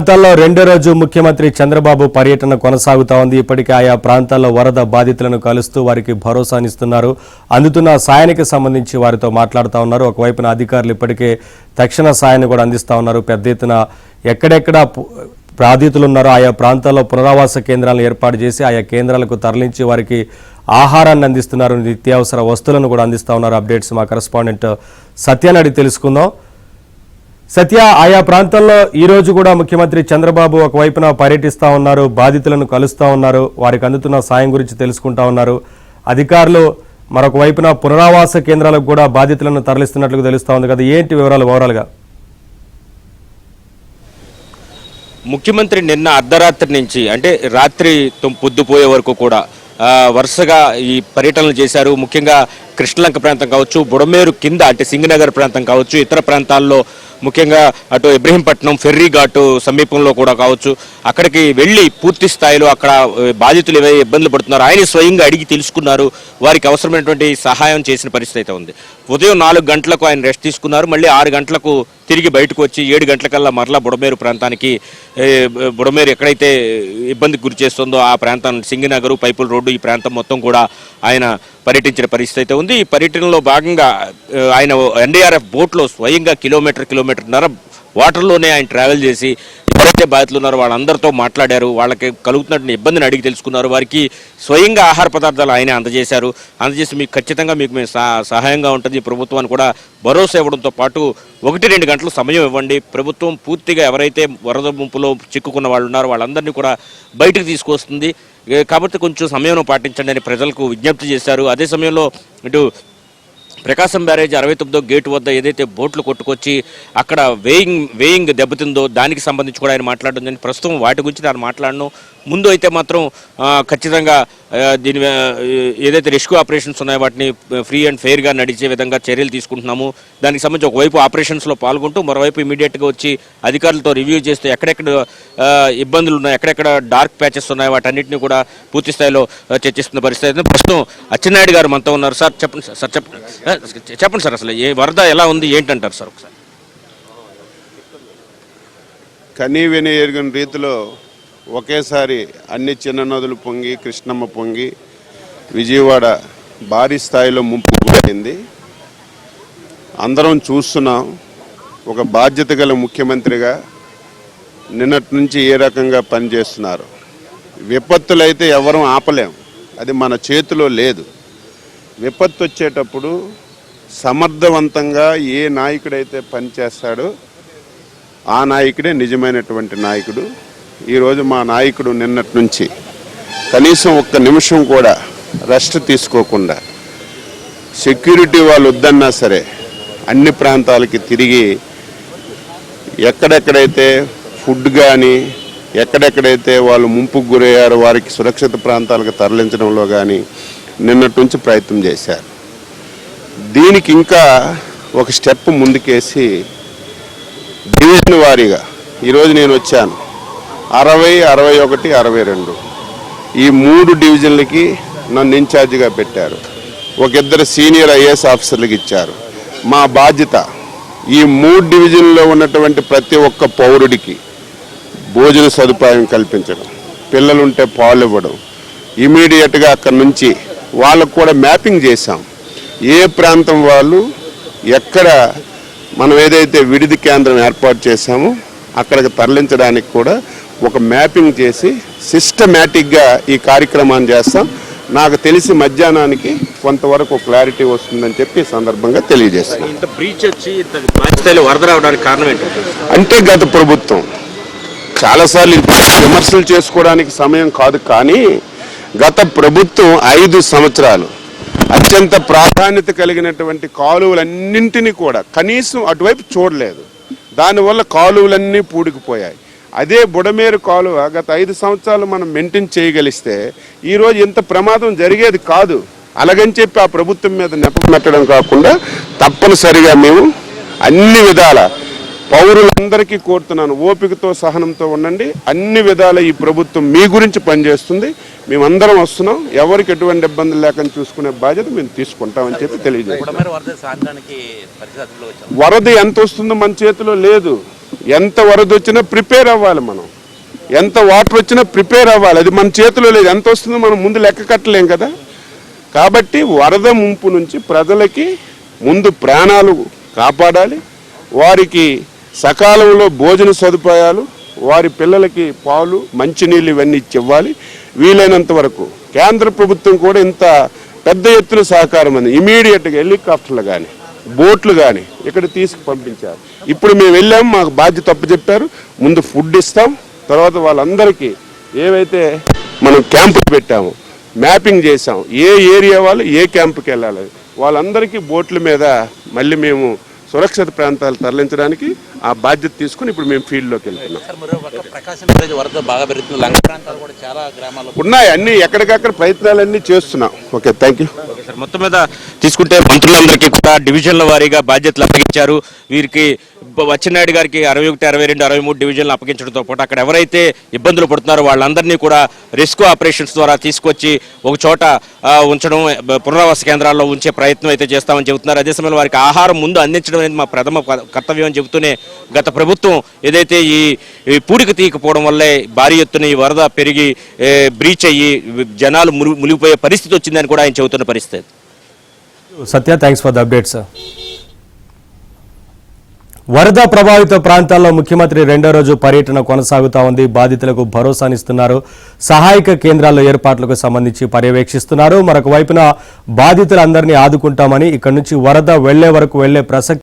ప్రాంతాల్లో రెండో రోజు ముఖ్యమంత్రి చంద్రబాబు పర్యటన కొనసాగుతా ఉంది. ఇప్పటికే ఆయా ప్రాంతాల్లో వరద బాధితులను కలుస్తూ వారికి భరోసానిస్తున్నారు. అందుతున్న సాయానికి సంబంధించి వారితో మాట్లాడుతూ ఉన్నారు. ఒకవైపున అధికారులు ఇప్పటికే తక్షణ సాయాన్ని కూడా అందిస్తూ ఉన్నారు. పెద్ద ఎత్తున ఎక్కడెక్కడ బాధితులు ఉన్నారో ఆయా ప్రాంతాల్లో పునరావాస కేంద్రాలను ఏర్పాటు చేసి ఆయా కేంద్రాలకు తరలించి వారికి ఆహారాన్ని అందిస్తున్నారు. నిత్యావసర వస్తువులను కూడా అందిస్తూ ఉన్నారు. అప్డేట్స్ మా కరెస్పాండెంట్ సత్యాన్ని అడిగి తెలుసుకుందాం. సత్య, ఆయా ప్రాంతాల్లో ఈ రోజు కూడా ముఖ్యమంత్రి చంద్రబాబు ఒకవైపున పర్యటిస్తూ ఉన్నారు, బాధితులను కలుస్తూ ఉన్నారు, వారికి అందుతున్న సాయం గురించి తెలుసుకుంటా ఉన్నారు. అధికారులు మరొక వైపున పునరావాస కేంద్రాలకు కూడా బాధితులను తరలిస్తున్నట్లు తెలుస్తూ ఉంది కదా, ఏంటి వివరాలు ఓవరాల్గా? ముఖ్యమంత్రి నిన్న అర్ధరాత్రి నుంచి అంటే రాత్రి పొద్దుపోయే వరకు కూడా వరుసగా ఈ పర్యటనలు చేశారు. ముఖ్యంగా కృష్ణలంక ప్రాంతం కావచ్చు, బుడమేరు కింద అంటే సింగనగర్ ప్రాంతం కావచ్చు, ఇతర ప్రాంతాల్లో ముఖ్యంగా అటు ఇబ్రహీంపట్నం ఫెర్రీ ఘాటు సమీపంలో కూడా కావచ్చు, అక్కడికి వెళ్ళి పూర్తి స్థాయిలో అక్కడ బాధితులు ఏవే ఇబ్బందులు పడుతున్నారు ఆయన స్వయంగా అడిగి తెలుసుకున్నారు. వారికి అవసరమైనటువంటి సహాయం చేసిన పరిస్థితి అయితే ఉంది. ఉదయం 4 గంటలకు ఆయన రెస్ట్ తీసుకున్నారు. మళ్ళీ 6 గంటలకు తిరిగి బయటకు వచ్చి 7 గంటలకల్లా మరలా బుడమేరు ప్రాంతానికి, బుడమేరు ఎక్కడైతే ఇబ్బందికి గురి చేస్తుందో ఆ ప్రాంతం సింగనగరు, పైపుల రోడ్డు, ఈ ప్రాంతం మొత్తం కూడా ఆయన పర్యటించిన పరిస్థితి అయితే ఉంది. ఈ పర్యటనలో భాగంగా ఆయన ఎన్డీఆర్ఎఫ్ బోట్లో స్వయంగా కిలోమీటర్న్నర వాటర్లోనే ఆయన ట్రావెల్ చేసి ఎవరైతే బాధితులు ఉన్నారో వాళ్ళందరితో మాట్లాడారు. వాళ్ళకి కలుగుతున్న ఇబ్బందిని అడిగి తెలుసుకున్నారు. వారికి స్వయంగా ఆహార పదార్థాలు ఆయనే అందజేసి మీకు ఖచ్చితంగా మేము సహాయంగా ఉంటుంది, ప్రభుత్వాన్ని కూడా భరోసా ఇవ్వడంతో పాటు 1-2 గంటలు సమయం ఇవ్వండి, ప్రభుత్వం పూర్తిగా ఎవరైతే వరద ముంపులో చిక్కుకున్న వాళ్ళు ఉన్నారో వాళ్ళందరినీ కూడా బయటకు తీసుకొస్తుంది కాబట్టి కొంచెం సమయం పాటించండి అని ప్రజలకు విజ్ఞప్తి చేశారు. అదే సమయంలో ఇటు ప్రకాశం బ్యారేజ్ 69వ గేటు వద్ద ఏదైతే బోట్లు కొట్టుకొచ్చి అక్కడ వేయింగ్ దెబ్బతిందో దానికి సంబంధించి కూడా ఆయన మాట్లాడుతుంది. ప్రస్తుతం వాటి గురించి నేను మాట్లాడను. ముందు అయితే మాత్రం ఖచ్చితంగా దీని ఏదైతే రెస్క్యూ ఆపరేషన్స్ ఉన్నాయో వాటిని ఫ్రీ అండ్ ఫెయిర్గా నడిచే విధంగా చర్యలు తీసుకుంటున్నాము. దానికి సంబంధించి ఒకవైపు ఆపరేషన్స్లో పాల్గొంటూ మరోవైపు ఇమీడియట్గా వచ్చి అధికారులతో రివ్యూ చేస్తూ ఎక్కడెక్కడ ఇబ్బందులు ఉన్నాయి, ఎక్కడెక్కడ డార్క్ ప్యాచెస్ ఉన్నాయో వాటన్నిటిని కూడా పూర్తి స్థాయిలో చర్చిస్తున్న పరిస్థితి. ప్రస్తుతం అచ్చెన్నాయుడు గారు మనతో ఉన్నారు. సార్ చెప్పండి సార్, అసలు ఏ వరద ఎలా ఉంది ఏంటంటారు సార్? ఒకసారి కనీ విని ఎరుగని రీతిలో ఒకేసారి అన్ని చిన్న నదులు పొంగి, కృష్ణమ్మ పొంగి, విజయవాడ భారీ స్థాయిలో ముంపు గురైంది. అందరం చూస్తున్నాం. ఒక బాధ్యత గల ముఖ్యమంత్రిగా నిన్నటి నుంచి ఏ రకంగా పనిచేస్తున్నారు. విపత్తులైతే ఎవరూ ఆపలేం, అది మన చేతిలో లేదు. విపత్తు వచ్చేటప్పుడు సమర్థవంతంగా ఏ నాయకుడైతే పనిచేస్తాడో ఆ నాయకుడే నిజమైనటువంటి నాయకుడు. ఈరోజు మా నాయకుడు నిన్నటి నుంచి కనీసం 1 నిమిషం కూడా రెస్ట్ తీసుకోకుండా సెక్యూరిటీ వాళ్ళు వద్దన్నా సరే అన్ని ప్రాంతాలకి తిరిగి ఎక్కడెక్కడైతే ఫుడ్ కానీ, ఎక్కడెక్కడైతే వాళ్ళు ముంపుకు గురయ్యారో వారికి సురక్షిత ప్రాంతాలకు తరలించడంలో కానీ నిన్నటి నుంచి ప్రయత్నం చేశారు. దీనికి ఇంకా ఒక స్టెప్ ముందుకేసి డివిజన్ వారీగా ఈరోజు నేను వచ్చాను. 60, 61, 62 ఈ 3 డివిజన్లకి నన్ను ఇన్ఛార్జిగా పెట్టారు. ఒక 2 సీనియర్ ఐఏఎస్ ఆఫీసర్లకు ఇచ్చారు. మా బాధ్యత ఈ 3 డివిజన్లో ఉన్నటువంటి ప్రతి ఒక్క పౌరుడికి భోజన సదుపాయం కల్పించడం, పిల్లలుంటే పాలు ఇవ్వడం, ఇమీడియట్గా అక్కడి నుంచి వాళ్ళకు కూడా మ్యాపింగ్ చేశాం. ఏ ప్రాంతం వాళ్ళు ఎక్కడ మనం ఏదైతే విడిది కేంద్రం ఏర్పాటు చేశామో అక్కడికి తరలించడానికి కూడా ఒక మ్యాపింగ్ చేసి సిస్టమేటిక్గా ఈ కార్యక్రమాన్ని చేస్తాం. నాకు తెలిసి మధ్యాహ్నానికి కొంతవరకు క్లారిటీ వస్తుందని చెప్పి సందర్భంగా తెలియజేస్తాం. అంటే గత ప్రభుత్వం చాలాసార్లు విమర్శలు చేసుకోవడానికి సమయం కాదు, కానీ గత ప్రభుత్వం 5 సంవత్సరాలు అత్యంత ప్రాధాన్యత కలిగినటువంటి కాలువలన్నింటినీ కూడా కనీసం అటువైపు చూడలేదు. దానివల్ల కాలువలన్నీ పూడికిపోయాయి. అదే బుడమేరు కాలువ గత 5 సంవత్సరాలు మనం మెయింటైన్ చేయగలిస్తే ఈరోజు ఇంత ప్రమాదం జరిగేది కాదు. అలాగని చెప్పి ఆ ప్రభుత్వం మీద నెపం పెట్టడం కాకుండా తప్పనిసరిగా మేము అన్ని విధాల పౌరులందరికీ కోరుతున్నాను, ఓపికతో సహనంతో ఉండండి. అన్ని విధాల ఈ ప్రభుత్వం మీ గురించి పనిచేస్తుంది. మేమందరం వస్తున్నాం, ఎవరికి ఎటువంటి ఇబ్బందులు లేకుండా చూసుకునే బాధ్యత మేము తీసుకుంటామని చెప్పి తెలియజేస్తాం. వరద ఎంత వస్తుందో మన చేతిలో లేదు. ఎంత వరద వచ్చినా ప్రిపేర్ అవ్వాలి, మనం ఎంత వాటర్ వచ్చినా ప్రిపేర్ అవ్వాలి, అది మన చేతిలో లేదు. ఎంత వస్తుందో మనం ముందు లెక్క కట్టలేం కదా. కాబట్టి వరద ముంపు నుంచి ప్రజలకి ముందు ప్రాణాలు కాపాడాలి, వారికి సకాలంలో భోజన సదుపాయాలు, వారి పిల్లలకి పాలు మంచినీళ్ళు ఇవన్నీ ఇవ్వాలి. వీలైనంత వరకు కేంద్ర ప్రభుత్వం కూడా ఇంత పెద్ద ఎత్తున సహకారం అంది. ఇమీడియట్గా హెలికాప్టర్లు కానీ బోట్లు కానీ ఇక్కడ తీసుకు పంపించారు. ఇప్పుడు మేము వెళ్ళాము, మాకు బాధ్యత అప్పచెప్పారు. ముందు ఫుడ్ ఇస్తాం, తర్వాత వాళ్ళందరికీ ఏవైతే మనం క్యాంపులు పెట్టామో మ్యాపింగ్ చేసాం, ఏ ఏరియా వాళ్ళు ఏ క్యాంపుకి వెళ్ళాలి, వాళ్ళందరికీ బోట్ల మీద మళ్ళీ మేము సురక్షిత ప్రాంతాలు తరలించడానికి ఆ బాధ్యత తీసుకుని ఇప్పుడు మేము ఫీల్డ్లోకి వెళ్తున్నాం. ఉన్నాయి అన్ని ఎక్కడికక్కడ ప్రయత్నాలన్నీ చేస్తున్నాం. Okay, thank you. సార్, మొత్తం మీద తీసుకుంటే మంత్రులందరికీ కూడా డివిజన్ల వారీగా బాధ్యతలు అప్పగించారు. వీరికి అచ్చెన్నాయుడు గారికి 61, 62, 63 డివిజన్లు అప్పగించడంతో పాటు అక్కడ ఎవరైతే ఇబ్బందులు పడుతున్నారో వాళ్ళందరినీ కూడా రెస్క్యూ ఆపరేషన్స్ ద్వారా తీసుకొచ్చి ఒక చోట ఉంచడం, పునరావాస కేంద్రాల్లో ఉంచే ప్రయత్నం అయితే చేస్తామని చెబుతున్నారు. అదే సమయంలో వారికి ఆహారం ముందు అందించడం అనేది మా ప్రథమ కర్తవ్యం అని చెబుతూనే గత ప్రభుత్వం ఏదైతే ఈ పూడిక తీయకపోవడం వల్లే భారీ ఎత్తున ఈ వరద పెరిగి బ్రీచ్ అయ్యి జనాలు మునిగిపోయే పరిస్థితి వచ్చిందని కూడా ఆయన చెబుతున్న పరిస్థితి. సత్య, థ్యాంక్స్ ఫర్ ద అప్డేట్స్. వరద ప్రభావిత ప్రాంతాల్లో ముఖ్యమంత్రి రెండో రోజు పర్యటన కొనసాగుతా ఉంది. బాధితులకు భరోసానిస్తున్నారు. సహాయక కేంద్రాల్లో ఏర్పాట్లకు సంబంధించి పర్యవేక్షిస్తున్నారు. మరొక వైపున బాధితులందరినీ ఆదుకుంటామని, ఇక్కడి నుంచి వరద వెళ్లే వరకు వెళ్లే ప్రసక్తి